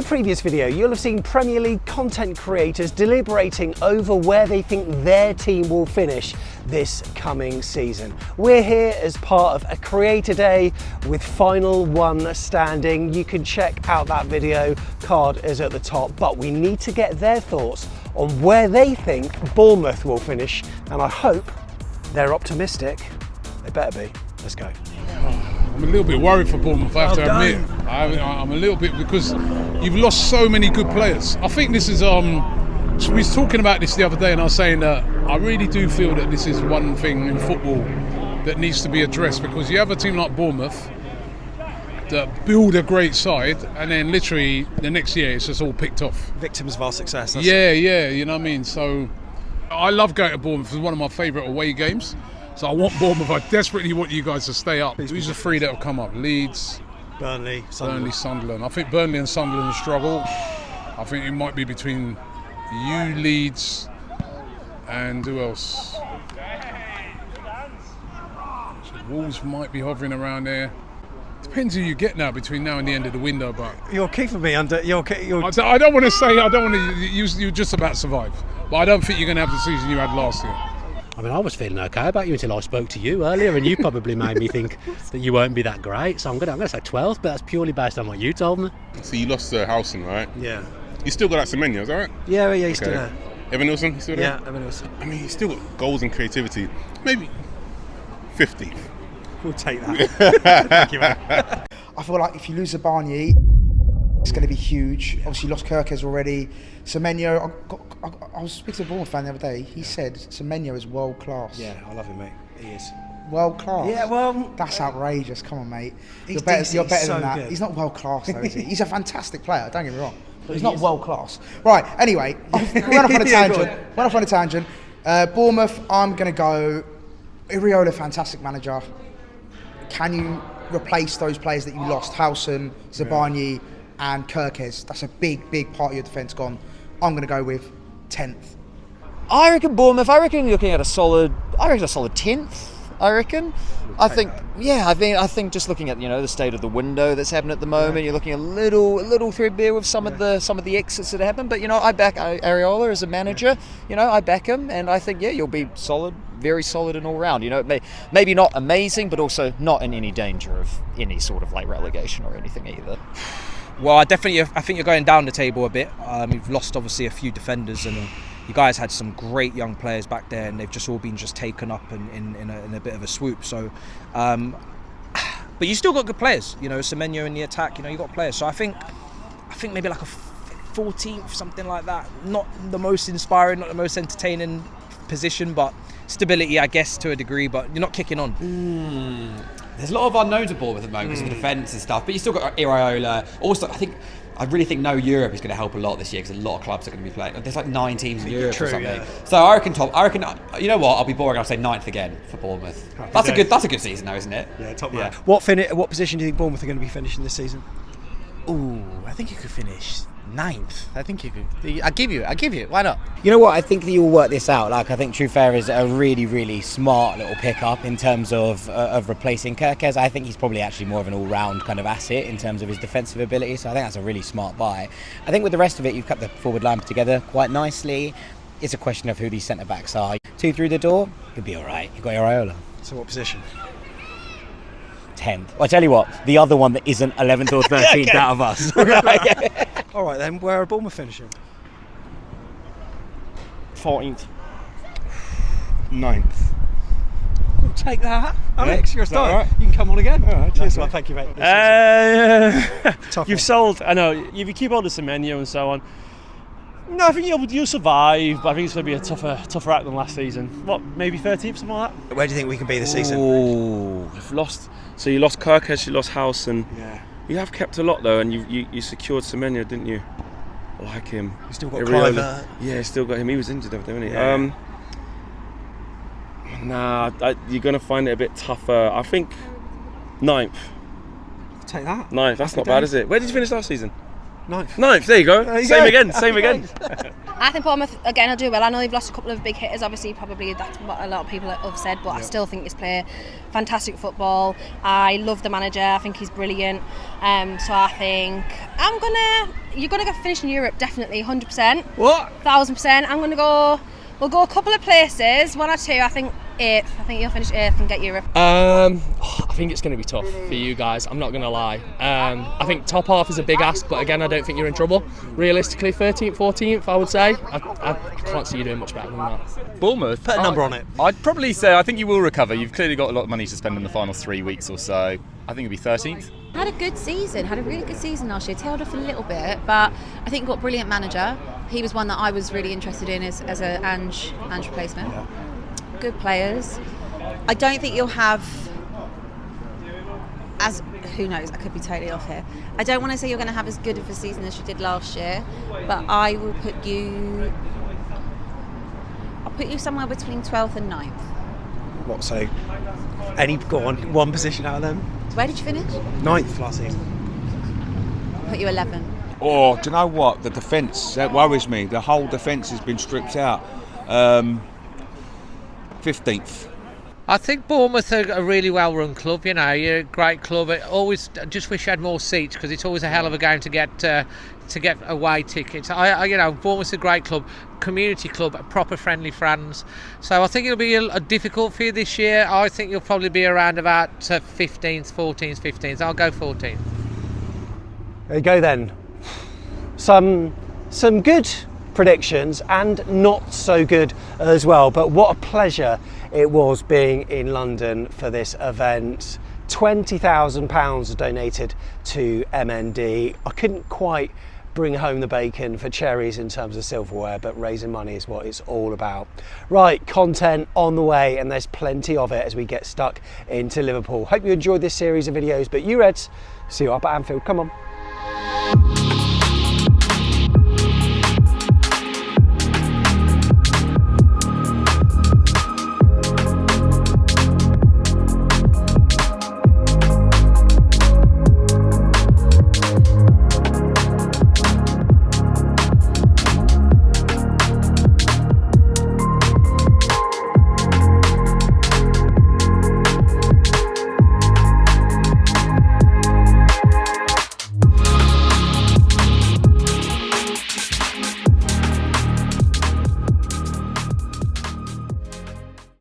previous video, you'll have seen Premier League content creators deliberating over where they think their team will finish this coming season. We're here as part of a Creator Day with Final One standing. You can check out that video, card is at the top, but we need to get their thoughts on where they think Bournemouth will finish, and I hope they're optimistic. They better be. Let's go. I'm a little bit worried for Bournemouth, I have to admit. I'm a little bit, because you've lost so many good players. I think this is, we was talking about this the other day, and I was saying that I really do feel that this is one thing in football that needs to be addressed, because you have a team like Bournemouth that build a great side, and then literally the next year it's just all picked off. Victims of our success. Yeah, you know what I mean? So I love going to Bournemouth. It's one of my favourite away games. So I want Bournemouth. I desperately want you guys to stay up. Who's the three that have come up? Leeds, Burnley, Sunderland. I think Burnley and Sunderland struggle. I think it might be between you, Leeds, and who else? So Wolves might be hovering around there. Depends who you get now between now and the end of the window, but you're keeping me under. I don't want to say. I don't want to. You're just about to survive, but I don't think you're going to have the season you had last year. I mean, I was feeling okay about you until I spoke to you earlier, and you probably made me think that you won't be that great. So I'm going to say 12th, but that's purely based on what you told me. So you lost Howson, right? Yeah. You still got that Semenyo, is that right? Yeah, he's still there. Evan Nilsson, you still there? Yeah, Evan Nilsson. I mean, he's still got goals and creativity. Maybe 50. We'll take that. Thank you, man. I feel like if you lose Zabani, it's going to be huge. Obviously, you lost Kirkes already. Semenyo, I was speaking to a Bournemouth fan the other day. He said Semenyo is world class. Yeah, I love him, mate. He is. World class? Yeah, well... That's outrageous. Come on, mate. You're so better than that. good. He's not world class, though, is he? He's a fantastic player, don't get me wrong. But he's not world class. Right, anyway, we went off on a tangent. Bournemouth, I'm going to go... Iriola, fantastic manager. Can you replace those players that you lost? Howson, Zabani, and Kirkes. That's a big, big part of your defence gone. I'm going to go with 10th. I reckon Bournemouth. I reckon you're looking at a solid 10th. I reckon. I think just looking at the state of the window that's happened at the moment, you're looking a little threadbare with some of the exits that happen. But I back Ariola as a manager. I back him, and I think you'll be solid, very solid in all round. Maybe not amazing, but also not in any danger of any sort of relegation or anything either. Well, I think you're going down the table a bit. You've lost obviously a few defenders, and you guys had some great young players back there, and they've just all been taken up in a bit of a swoop. So, but you still got good players. Semenyo in the attack. You got players. So I think maybe like a 14th, something like that. Not the most inspiring, not the most entertaining position, but stability, I guess, to a degree. But you're not kicking on. There's a lot of unknowns at Bournemouth at the moment because of the defence and stuff, but you still got Iriola. Also, I really think no Europe is going to help a lot this year because a lot of clubs are going to be playing. There's 9 teams in Europe or something. Yeah. So I reckon, you know what? I'll be boring. I'll say 9th again for Bournemouth. That's a good season, though, isn't it? Yeah, top man. What position do you think Bournemouth are going to be finishing this season? Ooh, I think you could finish 9th. I think you could. I'll give you. Why not? You know what? I think that you'll work this out. I think Trufair is a really, really smart little pickup in terms of replacing Kirkes. I think he's probably actually more of an all-round kind of asset in terms of his defensive ability. So I think that's a really smart buy. I think with the rest of it, you've kept the forward line together quite nicely. It's a question of who these centre-backs are. 2 through the door, you'll be all right. You've got Iriola. So what position? 10th. Well, I tell you what, the other one that isn't 11th or 13th out of us. All right then, where are Bournemouth finishing? 14th. 9th. We'll take that. Alex, you're a star. Right? You can come on again. All right, cheers, man. Thank you, mate. You've sold. I know. If you keep on the Semenyo and so on, no, I think you'll survive. But I think it's going to be a tougher act than last season. What, maybe 13th, something like that. Where do you think we can be this season? Oh, you've lost. So you lost Kirkes, you lost Howson. Yeah. You have kept a lot though, and you secured Semenyo, didn't you? I like him. You still got Cliver. Yeah, still got him. He was injured, wasn't he? Yeah. You're going to find it a bit tougher. I think 9th. Take that. 9th. That's not bad, is it? Where did you finish last season? 9th. 9th. There you go. Same again. I think Bournemouth, again, will do well. I know they've lost a couple of big hitters, obviously, probably that's what a lot of people have said, but I still think he's playing fantastic football. I love the manager, I think he's brilliant. So I think you're going to finish in Europe, definitely, 100%. What? 1000%. We'll go a couple of places, 1 or 2, I think 8th. I think you'll finish 8th and get Europe. I think it's going to be tough for you guys, I'm not going to lie. I think top half is a big ask, but again, I don't think you're in trouble. Realistically, 13th, 14th, I would say. I can't see you doing much better than that. Bournemouth, put a number on it. I'd probably say I think you will recover. You've clearly got a lot of money to spend in the final 3 weeks or so. I think it'll be 13th. Had a really good season last year, tailed off a little bit, but I think got a brilliant manager. He was one that I was really interested in as an Ange replacement. Yeah. Good players. I don't think you'll have, who knows, I could be totally off here. I don't want to say you're going to have as good of a season as you did last year, but I will put you somewhere between 12th and 9th. What, so go on, one position out of them? Where did you finish? 9th last season. I'll put you 11th. Oh, do you know what? The defence, that worries me. The whole defence has been stripped out. 15th. I think Bournemouth are a really well-run club. You know, you're a great club. I always just wish you had more seats because it's always a hell of a game to get away tickets. Bournemouth's a great club, community club, proper friendly fans. So I think it'll be a difficult for you this year. I think you'll probably be around about 15th, 14th, 15th. I'll go 14th. There you go then. Some good predictions and not so good as well, but what a pleasure it was being in London for this event. £20,000 donated to MND. I couldn't quite bring home the bacon for Cherries in terms of silverware, but raising money is what it's all about. Right, content on the way, and there's plenty of it as we get stuck into Liverpool. Hope you enjoyed this series of videos, but you Reds, see you up at Anfield. Come on.